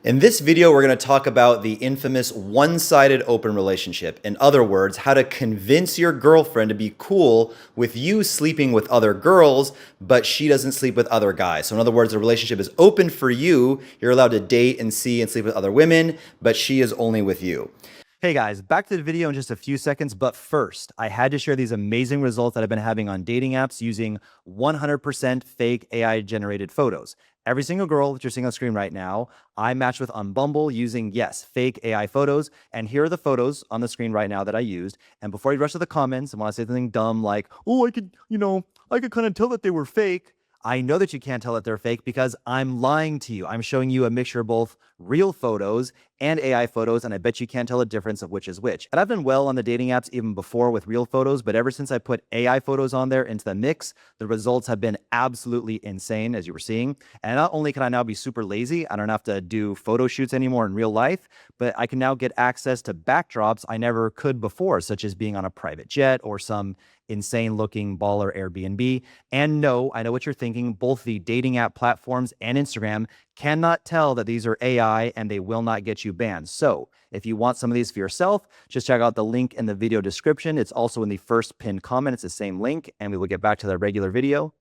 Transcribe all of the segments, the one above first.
In this video, we're going to talk about the infamous one-sided open relationship. In other words, how to convince your girlfriend to be cool with you sleeping with other girls, but she doesn't sleep with other guys. So in other words, the relationship is open for you. You're allowed to date and see and sleep with other women, but she is only with you. Hey guys, back to the video in just a few seconds, but first, I had to share these amazing results that I've been having on dating apps using 100% fake AI generated photos. Every single girl that you're seeing on screen right now, I matched with on Bumble using, yes, fake AI photos. And here are the photos on the screen right now that I used. And before you rush to the comments and want to say something dumb like, oh, I could kind of tell that they were fake. I know that you can't tell that they're fake because I'm lying to you. I'm showing you a mixture of both real photos and AI photos, and I bet you can't tell the difference of which is which. And I've done well on the dating apps even before with real photos, but ever since I put AI photos on there into the mix, the results have been absolutely insane, as you were seeing. And not only can I now be super lazy, I don't have to do photo shoots anymore in real life, but I can now get access to backdrops I never could before, such as being on a private jet or some insane looking baller Airbnb. And no, I know what you're thinking. Both the dating app platforms and Instagram cannot tell that these are AI and they will not get you banned. So if you want some of these for yourself, just check out the link in the video description. It's also in the first pinned comment. It's the same link, and we will get back to the regular video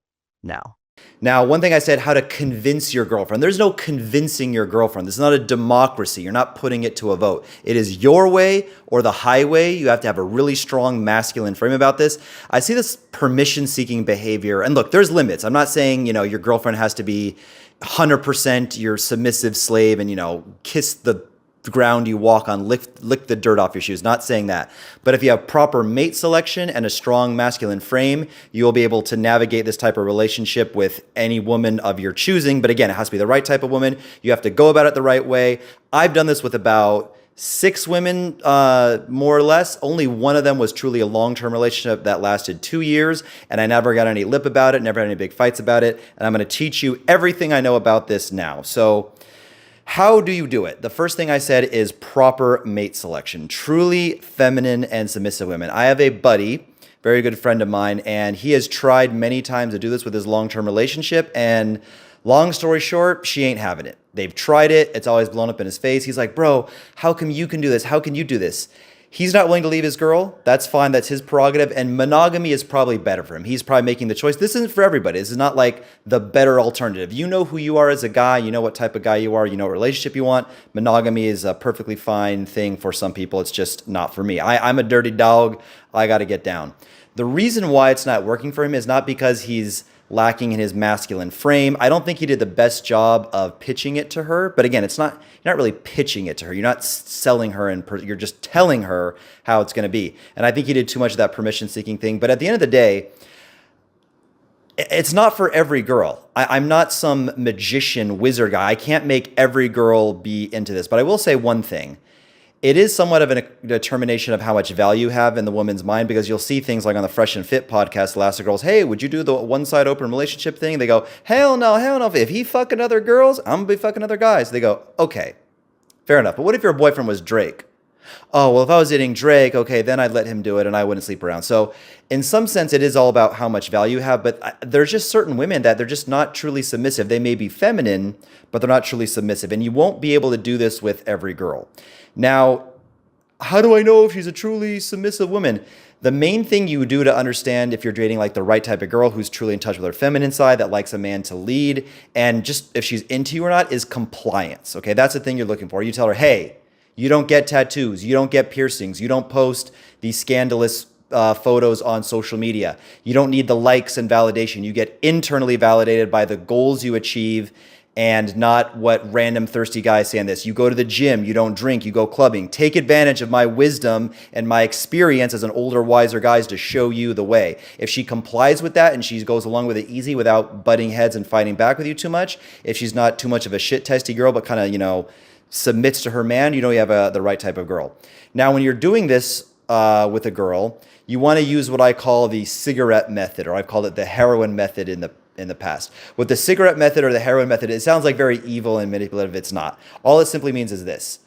now. Now, one thing I said, how to convince your girlfriend. There's no convincing your girlfriend. This is not a democracy. You're not putting it to a vote. It is your way or the highway. You have to have a really strong masculine frame about this. I see this permission-seeking behavior. And look, there's limits. I'm not saying, your girlfriend has to be 100% your submissive slave and, kiss the ground you walk on, lick the dirt off your shoes. Not saying that. But if you have proper mate selection and a strong masculine frame, you will be able to navigate this type of relationship with any woman of your choosing. But again, it has to be the right type of woman. You have to go about it the right way. I've done this with about 6 women, more or less. Only one of them was truly a long-term relationship that lasted 2 years, and I never got any lip about it, never had any big fights about it. And I'm going to teach you everything I know about this now. So how do you do it? The first thing I said is proper mate selection. Truly feminine and submissive women. I have a buddy, very good friend of mine, and he has tried many times to do this with his long-term relationship, and long story short, she ain't having it. They've tried it. It's always blown up in his face. He's like, bro, how come you can do this? How can you do this? He's not willing to leave his girl. That's fine. That's his prerogative. And monogamy is probably better for him. He's probably making the choice. This isn't for everybody. This is not like the better alternative. You know who you are as a guy. You know what type of guy you are. You know what relationship you want. Monogamy is a perfectly fine thing for some people. It's just not for me. I'm a dirty dog. I got to get down. The reason why it's not working for him is not because he's lacking in his masculine frame. I don't think he did the best job of pitching it to her. But again, you're not really pitching it to her. You're not selling her, you're just telling her how it's going to be. And I think he did too much of that permission-seeking thing. But at the end of the day, it's not for every girl. I'm not some magician wizard guy. I can't make every girl be into this. But I will say one thing. It is somewhat of a determination of how much value you have in the woman's mind, because you'll see things like on the Fresh and Fit podcast, they'll ask the girls, hey, would you do the one-side open relationship thing? They go, hell no, hell no. If he fucking other girls, I'm going to be fucking other guys. They go, okay, fair enough. But what if your boyfriend was Drake? Oh, well, if I was dating Drake, okay, then I'd let him do it and I wouldn't sleep around. So in some sense, it is all about how much value you have. But there's just certain women that they're just not truly submissive. They may be feminine, but they're not truly submissive. And you won't be able to do this with every girl. Now, how do I know if she's a truly submissive woman? The main thing you do to understand if you're dating like the right type of girl who's truly in touch with her feminine side, that likes a man to lead, and just if she's into you or not, is compliance. Okay, that's the thing you're looking for. You tell her, hey, you don't get tattoos, you don't get piercings, you don't post these scandalous photos on social media. You don't need the likes and validation. You get internally validated by the goals you achieve and not what random thirsty guys say on this. You go to the gym, you don't drink, you go clubbing. Take advantage of my wisdom and my experience as an older, wiser guy to show you the way. If she complies with that and she goes along with it easy without butting heads and fighting back with you too much, if she's not too much of a shit-testy girl but kind of, submits to her man, you have the right type of girl. Now, when you're doing this with a girl, you want to use what I call the cigarette method, or I've called it the heroin method in the past. With the cigarette method or the heroin method, it sounds like very evil and manipulative. It's not. All it simply means is this.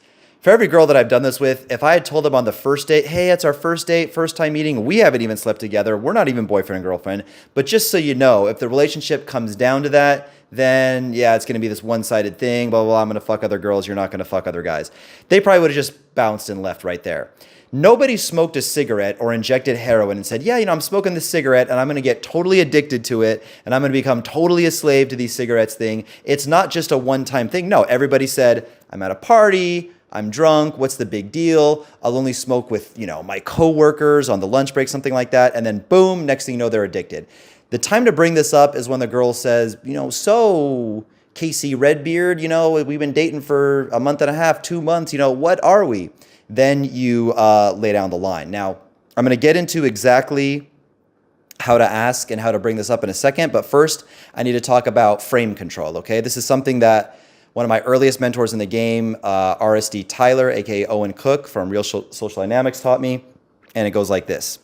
For every girl that I've done this with, if I had told them on the first date, hey, it's our first date, first time meeting, we haven't even slept together, we're not even boyfriend and girlfriend, but just so you know, if the relationship comes down to that, then yeah, it's going to be this one-sided thing, blah, blah, blah, I'm going to fuck other girls, you're not going to fuck other guys. They probably would have just bounced and left right there. Nobody smoked a cigarette or injected heroin and said, yeah, I'm smoking this cigarette and I'm going to get totally addicted to it and I'm going to become totally a slave to these cigarettes thing. It's not just a one-time thing. No, everybody said, I'm at a party, I'm drunk, what's the big deal? I'll only smoke with, my coworkers on the lunch break, something like that. And then boom, next thing you know, they're addicted. The time to bring this up is when the girl says, so Casey Redbeard, we've been dating for a month and a half, 2 months, what are we? Then you lay down the line. Now, I'm going to get into exactly how to ask and how to bring this up in a second. But first, I need to talk about frame control, okay? This is something that one of my earliest mentors in the game, RSD Tyler, aka Owen Cook from Real Social Dynamics, taught me. And it goes like this.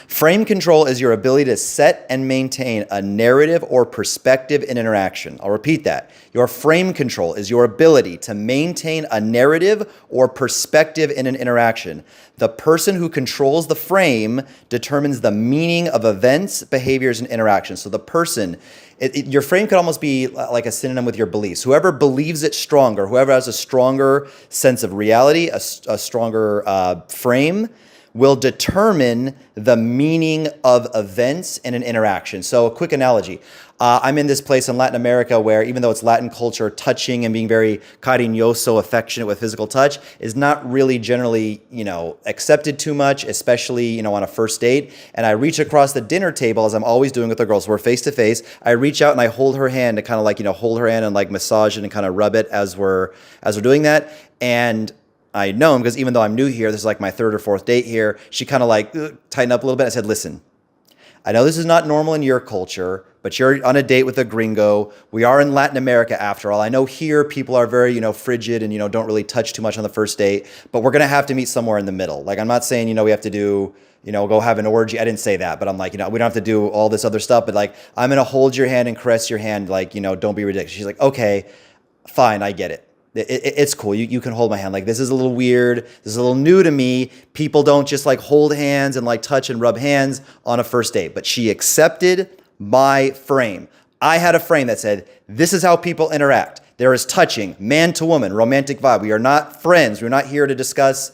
Frame control is your ability to set and maintain a narrative or perspective in interaction. I'll repeat that. Your frame control is your ability to maintain a narrative or perspective in an interaction. The person who controls the frame determines the meaning of events, behaviors, and interactions. So the person, your frame could almost be like a synonym with your beliefs. Whoever believes it stronger, whoever has a stronger sense of reality, a stronger frame, will determine the meaning of events in an interaction. So a quick analogy. I'm in this place in Latin America where even though it's Latin culture, touching and being very cariñoso, affectionate with physical touch is not really generally, accepted too much, especially, on a first date. And I reach across the dinner table, as I'm always doing with the girls. We're face to face. I reach out and I hold her hand to kind of hold her hand and massage it and kind of rub it as we're doing that. And I know him because even though I'm new here, this is my third or fourth date here, she kind of tightened up a little bit. I said, listen, I know this is not normal in your culture, but you're on a date with a gringo. We are in Latin America after all. I know here people are very, frigid and, don't really touch too much on the first date, but we're going to have to meet somewhere in the middle. I'm not saying, we have to do, go have an orgy. I didn't say that, but I'm we don't have to do all this other stuff, but I'm going to hold your hand and caress your hand. Don't be ridiculous. She's like, okay, fine. I get it. It's cool. You can hold my hand. This is a little weird. This is a little new to me. People don't just hold hands and touch and rub hands on a first date. But she accepted my frame. I had a frame that said, this is how people interact. There is touching, man to woman, romantic vibe. We are not friends. We're not here to discuss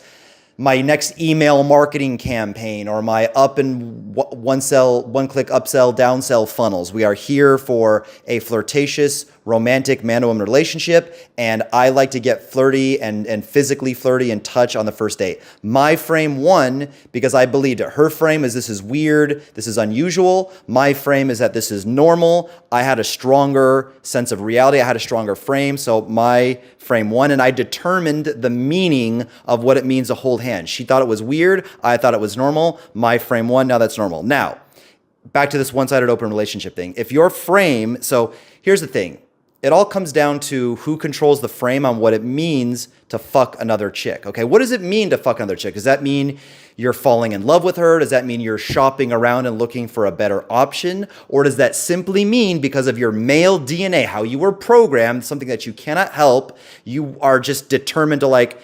my next email marketing campaign or my up and one click upsell, downsell funnels. We are here for a flirtatious, romantic man-to-woman relationship, and I like to get flirty and physically flirty and touch on the first date. My frame won because I believed it. Her frame is this is weird, this is unusual. My frame is that this is normal. I had a stronger sense of reality. I had a stronger frame, so my frame won, and I determined the meaning of what it means to hold hands. She thought it was weird. I thought it was normal. My frame won. Now that's normal. Now, back to this one-sided open relationship thing. If your frame, so here's the thing. It all comes down to who controls the frame on what it means to fuck another chick. Okay, what does it mean to fuck another chick? Does that mean you're falling in love with her? Does that mean you're shopping around and looking for a better option? Or does that simply mean because of your male DNA, how you were programmed, something that you cannot help, you are just determined to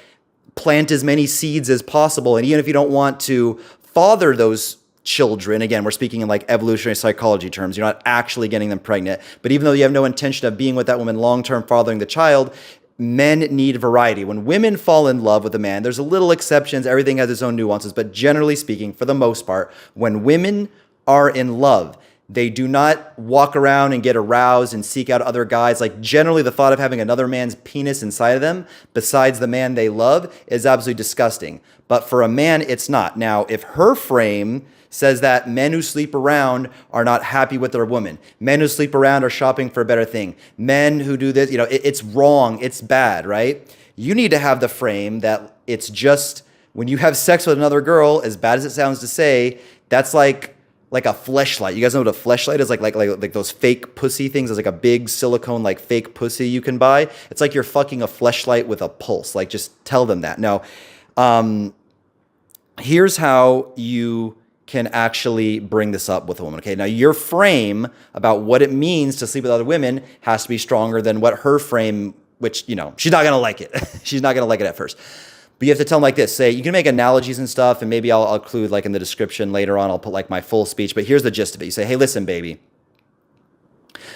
plant as many seeds as possible? And even if you don't want to father those children, again, we're speaking in evolutionary psychology terms, you're not actually getting them pregnant, but even though you have no intention of being with that woman long-term fathering the child, men need variety. When women fall in love with a man, there's a little exceptions, everything has its own nuances, but generally speaking, for the most part, when women are in love, they do not walk around and get aroused and seek out other guys. Generally, the thought of having another man's penis inside of them, besides the man they love, is absolutely disgusting. But for a man, it's not. Now, if her frame says that men who sleep around are not happy with their woman, men who sleep around are shopping for a better thing, men who do this, it's wrong, it's bad, right? You need to have the frame that it's just when you have sex with another girl, as bad as it sounds to say, that's like a fleshlight. You guys know what a fleshlight is? Like those fake pussy things. There's a big silicone fake pussy you can buy. It's like you're fucking a fleshlight with a pulse. Just tell them that. Now, here's how you can actually bring this up with a woman. Okay, now your frame about what it means to sleep with other women has to be stronger than what her frame which, you know, she's not going to like it. She's not going to like it at first. But you have to tell them like this. Say, you can make analogies and stuff, and maybe I'll include like in the description later on, I'll put like my full speech, but here's the gist of it. You say, hey, listen, baby,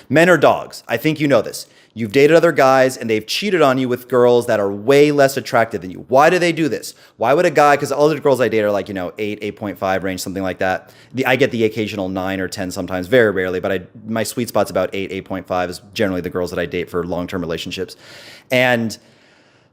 men are dogs. I think you know this. You've dated other guys and they've cheated on you with girls that are way less attractive than you. Why do they do this? Why would a guy, because all the girls I date are like, you know, 8, 8.5 range, something like that. I get the occasional 9 or 10 sometimes, very rarely, but my sweet spot's about 8, 8.5 is generally the girls that I date for long-term relationships. And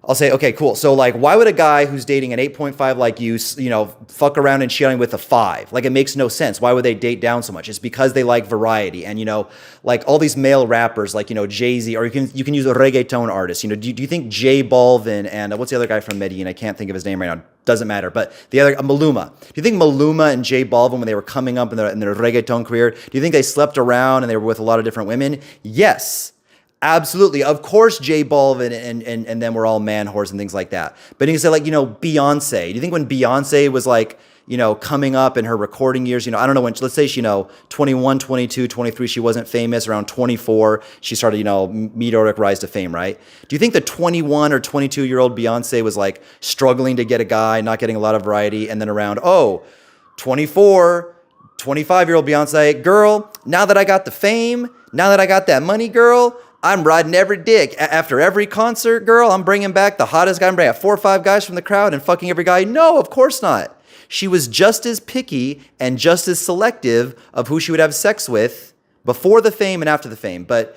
I'll say, okay, cool. So like, why would a guy who's dating an 8.5 like you know, fuck around and cheat on you with a 5? Like, it makes no sense. Why would they date down so much? It's because they like variety. And, you know, like all these male rappers, like, you know, Jay-Z, or you can use a reggaeton artist. You know, do you think J Balvin and what's the other guy from Medellin? I can't think of his name right now. Doesn't matter. But the other, Maluma. Do you think Maluma and J Balvin, when they were coming up in their reggaeton career, do you think they slept around and they were with a lot of different women? Yes. Absolutely. Of course, J Balvin and then we're all man whores and things like that. But you can say like, you know, Beyonce. Do you think when Beyonce was like, you know, coming up in her recording years, you know, I don't know when, let's say she, you know, 21, 22, 23, she wasn't famous. Around 24, she started, you know, meteoric rise to fame, right? Do you think the 21 or 22-year-old Beyonce was like struggling to get a guy, not getting a lot of variety, and then around, 24, 25-year-old Beyonce, girl, now that I got the fame, now that I got that money, girl, I'm riding every dick. After every concert, girl, I'm bringing back the hottest guy. I'm bringing 4 or 5 guys from the crowd and fucking every guy. No, of course not. She was just as picky and just as selective of who she would have sex with before the fame and after the fame. But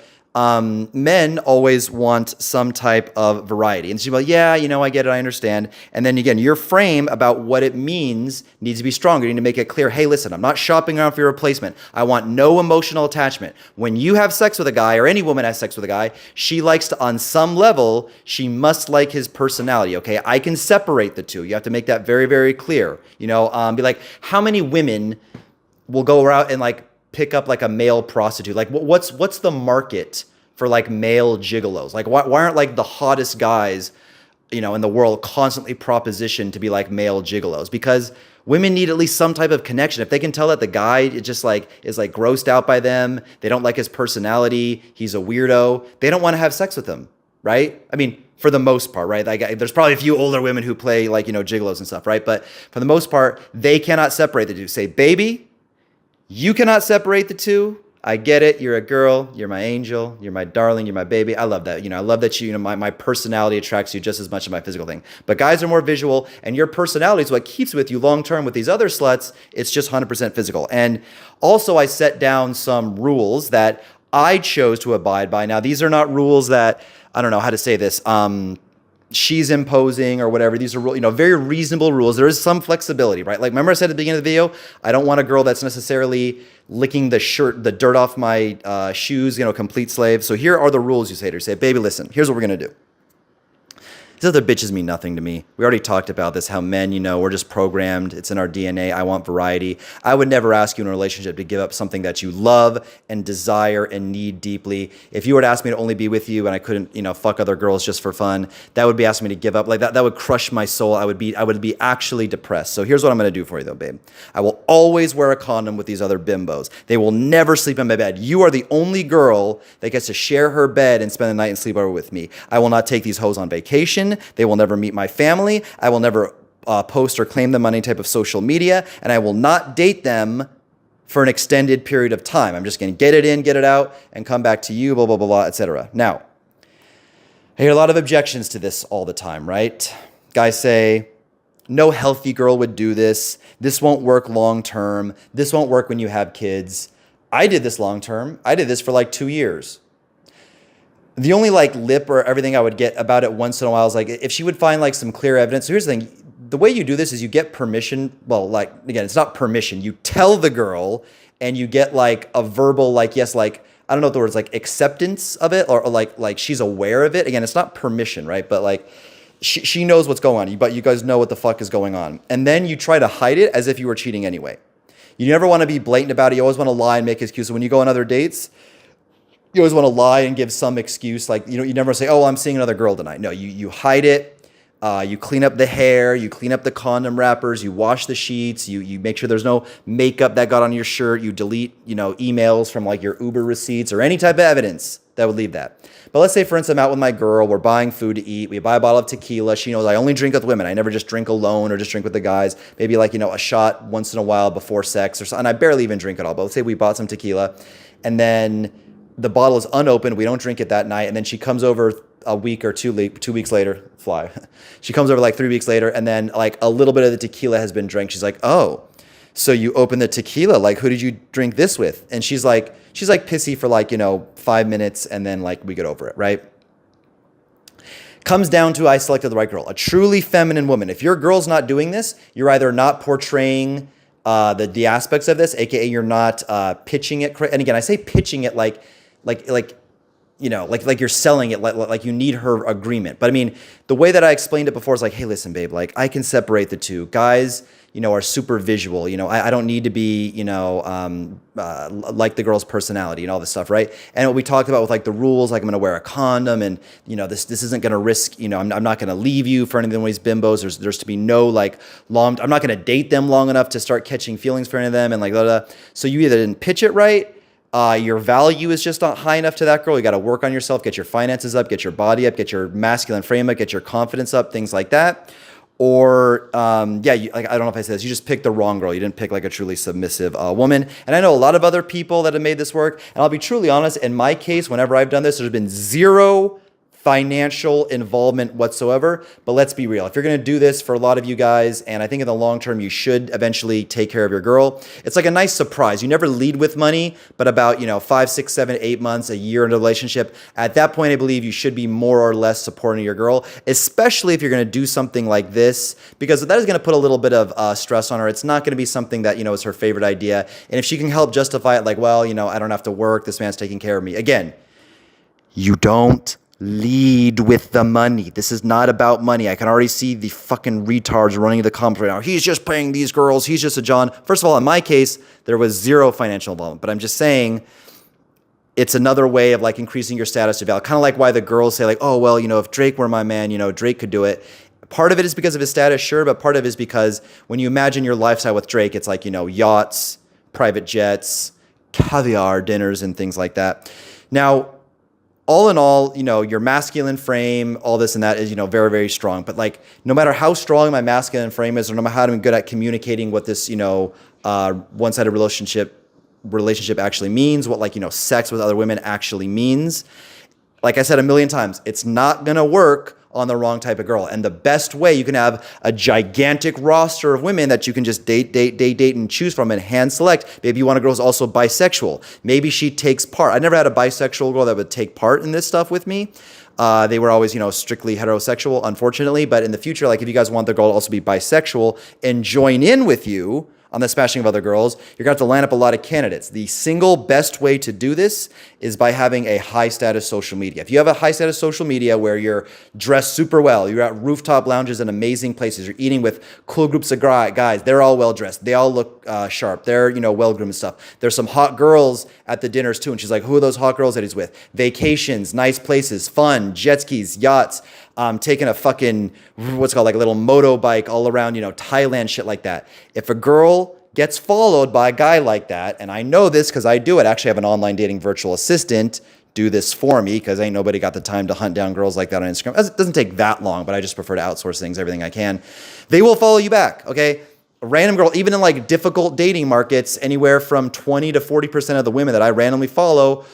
men always want some type of variety. And she's like, yeah, you know, I get it, I understand. And then again, your frame about what it means needs to be stronger. You need to make it clear, hey, listen, I'm not shopping around for your replacement. I want no emotional attachment. When you have sex with a guy, or any woman has sex with a guy, she likes to, on some level, she must like his personality, okay? I can separate the two. You have to make that very, very clear. You know, be like, how many women will go out and like, pick up like a male prostitute? Like what's the market for like male gigolos? Like why aren't like the hottest guys, you know, in the world constantly propositioned to be like male gigolos? Because women need at least some type of connection. If they can tell that the guy is just like grossed out by them, they don't like his personality, he's a weirdo, they don't want to have sex with him, right? I mean, for the most part, right? Like, there's probably a few older women who play like, you know, gigolos and stuff, right? But for the most part, they cannot separate the two. Say, baby, you cannot separate the two. I get it. You're a girl. You're my angel. You're my darling. You're my baby. I love that. You know, I love that you know, my personality attracts you just as much as my physical thing. But guys are more visual, and your personality is what keeps with you long term. With these other sluts, it's just 100% physical. And also, I set down some rules that I chose to abide by. Now, these are not rules that, I don't know how to say this, she's imposing or whatever. These are, you know, very reasonable rules. There is some flexibility, right? Like, remember I said at the beginning of the video, I don't want a girl that's necessarily licking the dirt off my shoes, you know, complete slave. So here are the rules you say to her. Say, baby, listen, here's what we're going to do. These other bitches mean nothing to me. We already talked about this, how men, you know, we're just programmed. It's in our DNA. I want variety. I would never ask you in a relationship to give up something that you love and desire and need deeply. If you were to ask me to only be with you and I couldn't, you know, fuck other girls just for fun, that would be asking me to give up. Like that would crush my soul. I would be actually depressed. So here's what I'm going to do for you though, babe. I will always wear a condom with these other bimbos. They will never sleep in my bed. You are the only girl that gets to share her bed and spend the night and sleep over with me. I will not take these hoes on vacation. They will never meet my family. I will never post or claim them on any type of social media, and I will not date them for an extended period of time. I'm just going to get it in, get it out, and come back to you, blah, blah, blah, blah, etc. Now, I hear a lot of objections to this all the time, right? Guys say, no healthy girl would do this. This won't work long term. This won't work when you have kids. I did this long term. I did this for like 2 years. The only like lip or everything I would get about it once in a while is like if she would find like some clear evidence. So here's the thing. The way you do this is you get permission. Well, like, again, it's not permission. You tell the girl and you get like a verbal, like, yes, like, I don't know what the word is, like acceptance of it or like she's aware of it. Again, it's not permission, right? But like she knows what's going on, but you guys know what the fuck is going on. And then you try to hide it as if you were cheating anyway. You never want to be blatant about it. You always want to lie and make excuses. When you go on other dates, you always want to lie and give some excuse. Like, you know, you never say, oh, I'm seeing another girl tonight. No, you hide it. You clean up the hair. You clean up the condom wrappers. You wash the sheets. You make sure there's no makeup that got on your shirt. You delete, you know, emails from like your Uber receipts or any type of evidence. that would leave that. But let's say, for instance, I'm out with my girl, we're buying food to eat, we buy a bottle of tequila. She knows I only drink with women. I never just drink alone or just drink with the guys. Maybe like, a shot once in a while before sex or something. I barely even drink at all. But let's say we bought some tequila and then the bottle is unopened. We don't drink it that night. And then she comes over a week or 2 weeks later, she comes over like 3 weeks later and then like a little bit of the tequila has been drank. She's like, oh, so you opened the tequila, like who did you drink this with? And she's like pissy for like, 5 minutes and then like we get over it, right? Comes down to I selected the right girl, a truly feminine woman. If your girl's not doing this, you're either not portraying the aspects of this, aka you're not pitching it. And again, I say pitching it like you're selling it, like you need her agreement. But I mean, the way that I explained it before is like, hey, listen, babe, like I can separate the two. Guys, are super visual. I don't need to be, like the girl's personality and all this stuff, right? And what we talked about with like the rules, like I'm going to wear a condom and, this isn't going to risk, I'm not going to leave you for anything with these bimbos. There's to be no like long, I'm not going to date them long enough to start catching feelings for any of them and like, blah, blah, blah. So you either didn't pitch it right, your value is just not high enough to that girl. You got to work on yourself, get your finances up, get your body up, get your masculine frame up, get your confidence up, things like that. Or, I don't know if I said this, you just picked the wrong girl. You didn't pick like a truly submissive woman. And I know a lot of other people that have made this work. And I'll be truly honest, in my case, whenever I've done this, there's been zero financial involvement whatsoever. But let's be real. If you're going to do this for a lot of you guys, and I think in the long term, you should eventually take care of your girl. It's like a nice surprise. You never lead with money, but about, 5, 6, 7, 8 months, a year into a relationship. At that point, I believe you should be more or less supporting your girl, especially if you're going to do something like this, because that is going to put a little bit of stress on her. It's not going to be something that, is her favorite idea. And if she can help justify it like, well, I don't have to work. This man's taking care of me. Again, you don't lead with the money. This is not about money. I can already see the fucking retards running the comments right now. He's just paying these girls. He's just a John. First of all, in my case, there was zero financial involvement. But I'm just saying it's another way of like increasing your status of value. Kind of like why the girls say like, oh, well, if Drake were my man, Drake could do it. Part of it is because of his status, sure. But part of it is because when you imagine your lifestyle with Drake, it's like, yachts, private jets, caviar dinners and things like that. Now, all in all, your masculine frame, all this and that is, very, very strong. But like, no matter how strong my masculine frame is, or no matter how I'm good at communicating what this, one-sided relationship actually means, what like, sex with other women actually means. Like I said a million times, it's not going to work on the wrong type of girl. And the best way you can have a gigantic roster of women that you can just date and choose from and hand select. Maybe you want a girl who's also bisexual. Maybe she takes part. I never had a bisexual girl that would take part in this stuff with me. They were always, strictly heterosexual, unfortunately. But in the future, like if you guys want the girl to also be bisexual and join in with you on the smashing of other girls, you're going to have to line up a lot of candidates. The single best way to do this is by having a high status social media. If you have a high status social media where you're dressed super well, you're at rooftop lounges in amazing places, you're eating with cool groups of guys, they're all well dressed, they all look sharp, they're well groomed and stuff. There's some hot girls at the dinners too, and she's like, who are those hot girls that he's with? Vacations, nice places, fun, jet skis, yachts, taking a fucking, what's it called, like a little moto bike all around, Thailand, shit like that. If a girl gets followed by a guy like that, and I know this because I do it, I actually have an online dating virtual assistant do this for me because ain't nobody got the time to hunt down girls like that on Instagram. It doesn't take that long, but I just prefer to outsource things, everything I can. They will follow you back, okay? A random girl, even in like difficult dating markets, anywhere from 20 to 40% of the women that I randomly follow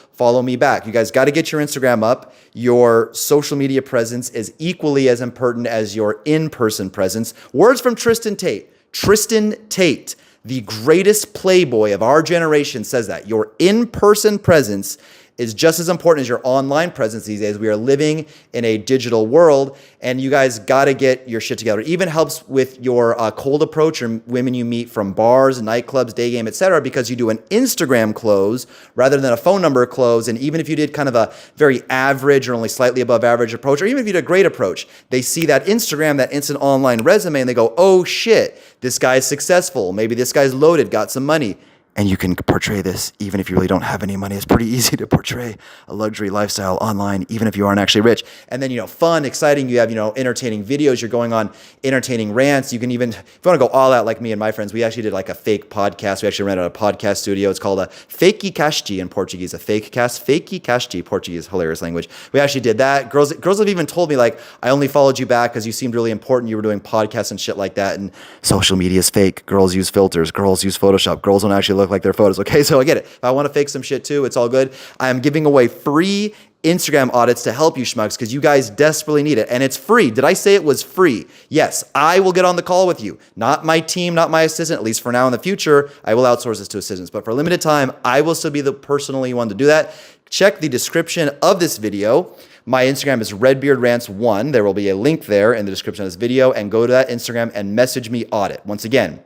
me back. You guys got to get your Instagram up. Your social media presence is equally as important as your in-person presence. Words from Tristan Tate. Tristan Tate, the greatest playboy of our generation, says that your in-person presence is just as important as your online presence these days. We are living in a digital world, and you guys got to get your shit together. It even helps with your cold approach or women you meet from bars, nightclubs, day game, etc., because you do an Instagram close rather than a phone number close. And even if you did kind of a very average or only slightly above average approach, or even if you did a great approach, they see that Instagram, that instant online resume, and they go, oh shit, this guy's successful. Maybe this guy's loaded, got some money. and you can portray this even if you really don't have any money. It's pretty easy to portray a luxury lifestyle online, even if you aren't actually rich. And then, fun, exciting. You have, entertaining videos. You're going on entertaining rants. You can even, if you want to go all out like me and my friends, we actually did like a fake podcast. We actually rented a podcast studio. It's called a fakecast in Portuguese, a fake cast, fakecast, Portuguese, hilarious language. We actually did that. Girls have even told me like, I only followed you back because you seemed really important. You were doing podcasts and shit like that. And social media is fake. Girls use filters. Girls use Photoshop. Girls don't actually look like their photos. Okay, so I get it. If I want to fake some shit too, it's all good. I am giving away free Instagram audits to help you schmucks because you guys desperately need it. And it's free. Did I say it was free? Yes, I will get on the call with you. Not my team, not my assistant, at least for now. In the future, I will outsource this to assistants. But for a limited time, I will still be the personally one to do that. Check the description of this video. My Instagram is RedbeardRants1. There will be a link there in the description of this video. And go to that Instagram and message me audit. Once again,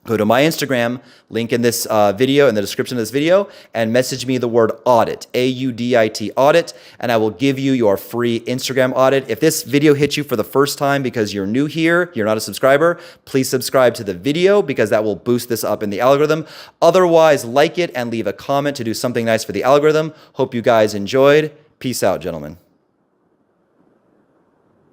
go to my Instagram, link in this video, in the description of this video, and message me the word audit, AUDIT audit, and I will give you your free Instagram audit. If this video hits you for the first time because you're new here, you're not a subscriber, please subscribe to the video because that will boost this up in the algorithm. Otherwise, like it and leave a comment to do something nice for the algorithm. Hope you guys enjoyed. Peace out, gentlemen.